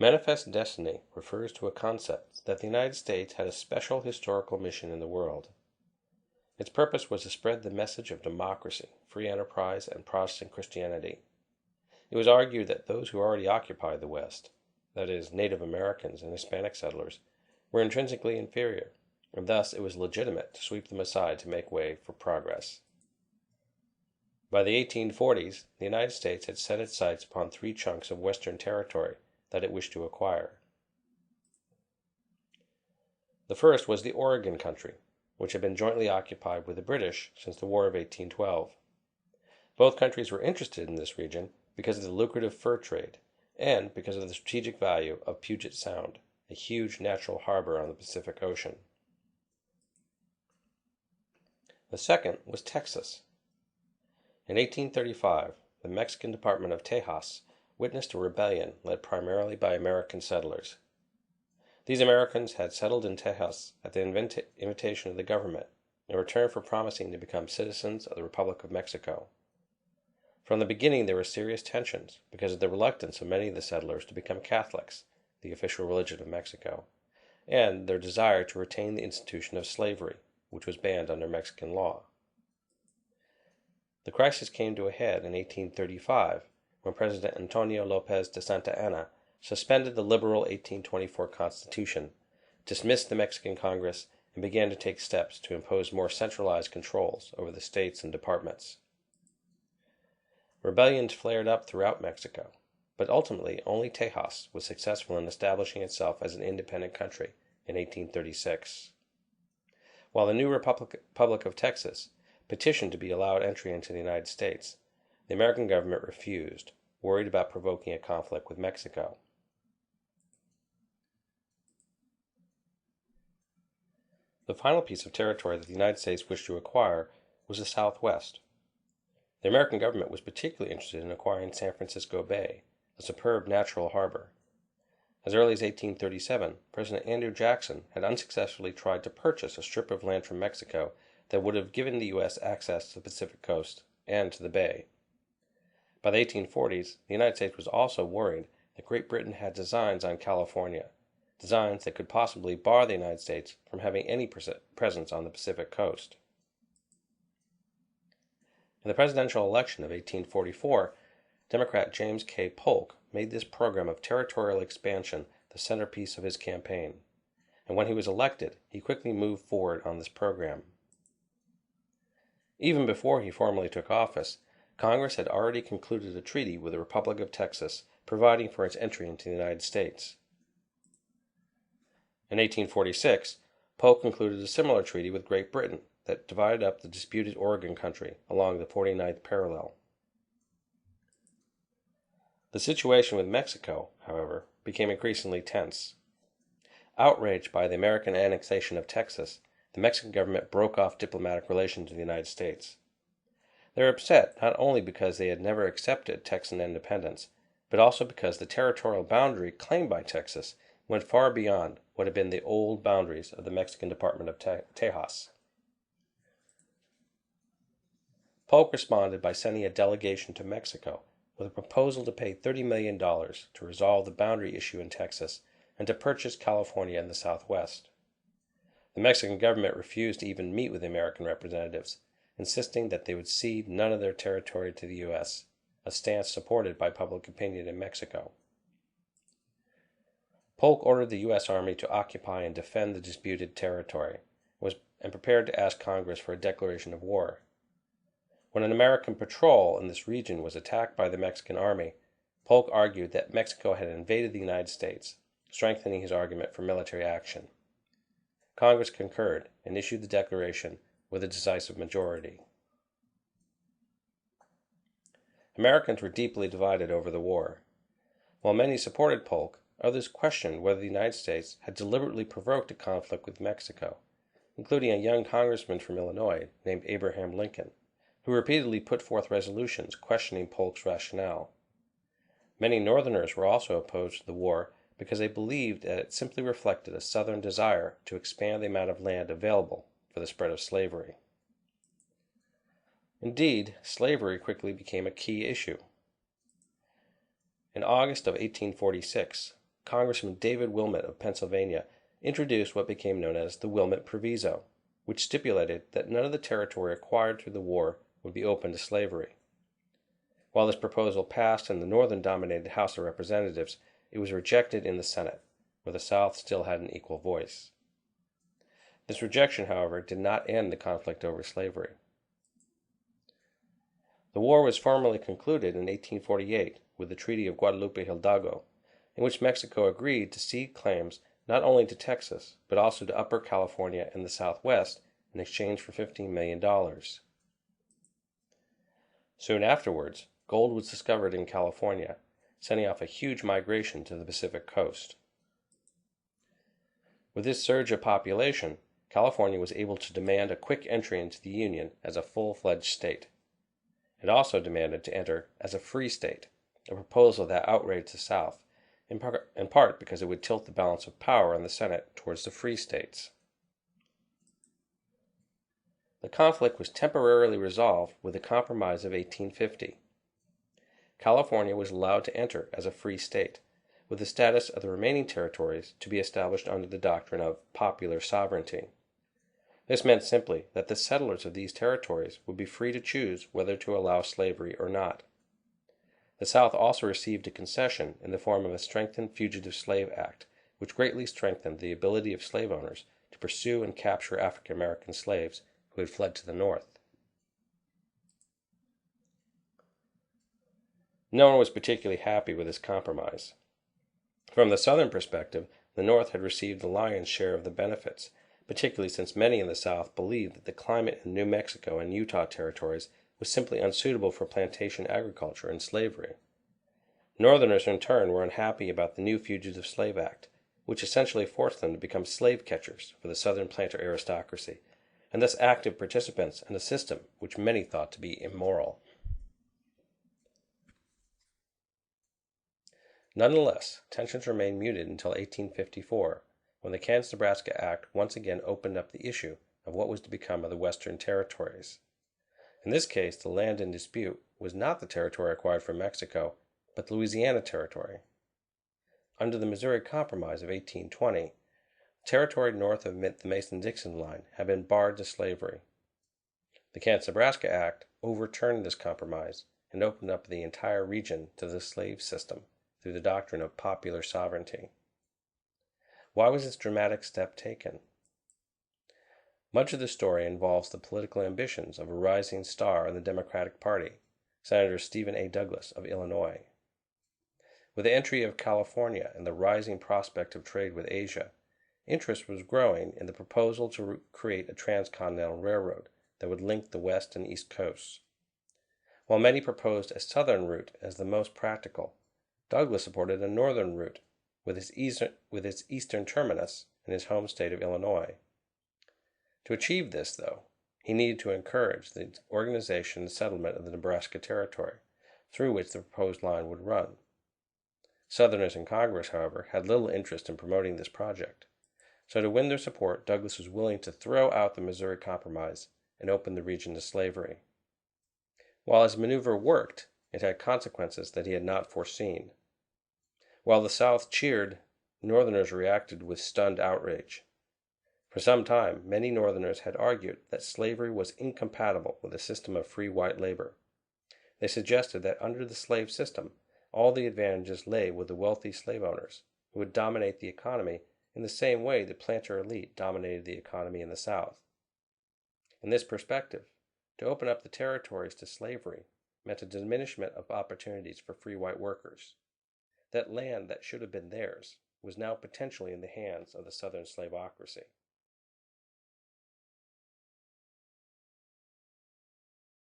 Manifest destiny refers to a concept that the United States had a special historical mission in the world. Its purpose was to spread the message of democracy, free enterprise, and Protestant Christianity. It was argued that those who already occupied the West, that is, Native Americans and Hispanic settlers, were intrinsically inferior, and thus it was legitimate to sweep them aside to make way for progress. By the 1840s, the United States had set its sights upon three chunks of Western territory that it wished to acquire. The first was the Oregon Country, which had been jointly occupied with the British since the War of 1812. Both countries were interested in this region because of the lucrative fur trade and because of the strategic value of Puget Sound, a huge natural harbor on the Pacific Ocean. The second was Texas. In 1835, the Mexican Department of Tejas witnessed a rebellion led primarily by American settlers. These Americans had settled in Tejas at the invitation of the government in return for promising to become citizens of the Republic of Mexico. From the beginning there were serious tensions because of the reluctance of many of the settlers to become Catholics, the official religion of Mexico, and their desire to retain the institution of slavery, which was banned under Mexican law. The crisis came to a head in 1835 when President Antonio Lopez de Santa Anna suspended the liberal 1824 Constitution, dismissed the Mexican Congress, and began to take steps to impose more centralized controls over the states and departments. Rebellions flared up throughout Mexico, but ultimately only Tejas was successful in establishing itself as an independent country in 1836. While the new Republic of Texas petitioned to be allowed entry into the United States, the American government refused, worried about provoking a conflict with Mexico. The final piece of territory that the United States wished to acquire was the Southwest. The American government was particularly interested in acquiring San Francisco Bay, a superb natural harbor. As early as 1837, President Andrew Jackson had unsuccessfully tried to purchase a strip of land from Mexico that would have given the U.S. access to the Pacific coast and to the bay. By the 1840s, the United States was also worried that Great Britain had designs on California, designs that could possibly bar the United States from having any presence on the Pacific coast. In the presidential election of 1844, Democrat James K. Polk made this program of territorial expansion the centerpiece of his campaign, and when he was elected, he quickly moved forward on this program. Even before he formally took office, Congress had already concluded a treaty with the Republic of Texas providing for its entry into the United States. In 1846, Polk concluded a similar treaty with Great Britain that divided up the disputed Oregon Country along the 49th parallel. The situation with Mexico, however, became increasingly tense. Outraged by the American annexation of Texas, the Mexican government broke off diplomatic relations with the United States. They were upset not only because they had never accepted Texan independence, but also because the territorial boundary claimed by Texas went far beyond what had been the old boundaries of the Mexican Department of Tejas. Polk responded by sending a delegation to Mexico with a proposal to pay $30 million to resolve the boundary issue in Texas and to purchase California in the Southwest. The Mexican government refused to even meet with the American representatives, insisting that they would cede none of their territory to the U.S., a stance supported by public opinion in Mexico. Polk ordered the U.S. Army to occupy and defend the disputed territory, and prepared to ask Congress for a declaration of war. When an American patrol in this region was attacked by the Mexican Army, Polk argued that Mexico had invaded the United States, strengthening his argument for military action. Congress concurred and issued the declaration with a decisive majority. Americans were deeply divided over the war. While many supported Polk, others questioned whether the United States had deliberately provoked a conflict with Mexico, including a young congressman from Illinois named Abraham Lincoln, who repeatedly put forth resolutions questioning Polk's rationale. Many Northerners were also opposed to the war because they believed that it simply reflected a Southern desire to expand the amount of land available for the spread of slavery. Indeed, slavery quickly became a key issue. In August of 1846, Congressman David Wilmot of Pennsylvania introduced what became known as the Wilmot Proviso, which stipulated that none of the territory acquired through the war would be open to slavery. While this proposal passed in the Northern-dominated House of Representatives, it was rejected in the Senate, where the South still had an equal voice. This rejection, however, did not end the conflict over slavery. The war was formally concluded in 1848 with the Treaty of Guadalupe Hidalgo, in which Mexico agreed to cede claims not only to Texas, but also to Upper California and the Southwest in exchange for $15 million. Soon afterwards, gold was discovered in California, sending off a huge migration to the Pacific coast. With this surge of population, California was able to demand a quick entry into the Union as a full-fledged state. It also demanded to enter as a free state, a proposal that outraged the South, in part because it would tilt the balance of power in the Senate towards the free states. The conflict was temporarily resolved with the Compromise of 1850. California was allowed to enter as a free state, with the status of the remaining territories to be established under the doctrine of popular sovereignty. This meant simply that the settlers of these territories would be free to choose whether to allow slavery or not. The South also received a concession in the form of a strengthened Fugitive Slave Act, which greatly strengthened the ability of slave owners to pursue and capture African American slaves who had fled to the North. No one was particularly happy with this compromise. From the Southern perspective, the North had received the lion's share of the benefits, particularly since many in the South believed that the climate in New Mexico and Utah territories was simply unsuitable for plantation agriculture and slavery. Northerners, in turn, were unhappy about the new Fugitive Slave Act, which essentially forced them to become slave catchers for the Southern planter aristocracy, and thus active participants in a system which many thought to be immoral. Nonetheless, tensions remained muted until 1854, when the Kansas-Nebraska Act once again opened up the issue of what was to become of the Western Territories. In this case, the land in dispute was not the territory acquired from Mexico, but the Louisiana Territory. Under the Missouri Compromise of 1820, the territory north of the Mason-Dixon line had been barred to slavery. The Kansas-Nebraska Act overturned this compromise and opened up the entire region to the slave system through the doctrine of popular sovereignty. Why was this dramatic step taken? Much of the story involves the political ambitions of a rising star in the Democratic Party, Senator Stephen A. Douglas of Illinois. With the entry of California and the rising prospect of trade with Asia, interest was growing in the proposal to create a transcontinental railroad that would link the west and east coasts. While many proposed a southern route as the most practical, Douglas supported a northern route with its eastern terminus in his home state of Illinois. To achieve this, though, he needed to encourage the organization and settlement of the Nebraska Territory, through which the proposed line would run. Southerners in Congress, however, had little interest in promoting this project, so to win their support, Douglas was willing to throw out the Missouri Compromise and open the region to slavery. While his maneuver worked, it had consequences that he had not foreseen. While the South cheered, Northerners reacted with stunned outrage. For some time, many Northerners had argued that slavery was incompatible with a system of free white labor. They suggested that under the slave system, all the advantages lay with the wealthy slave owners, who would dominate the economy in the same way the planter elite dominated the economy in the South. In this perspective, to open up the territories to slavery meant a diminishment of opportunities for free white workers. That land that should have been theirs was now potentially in the hands of the Southern slavocracy.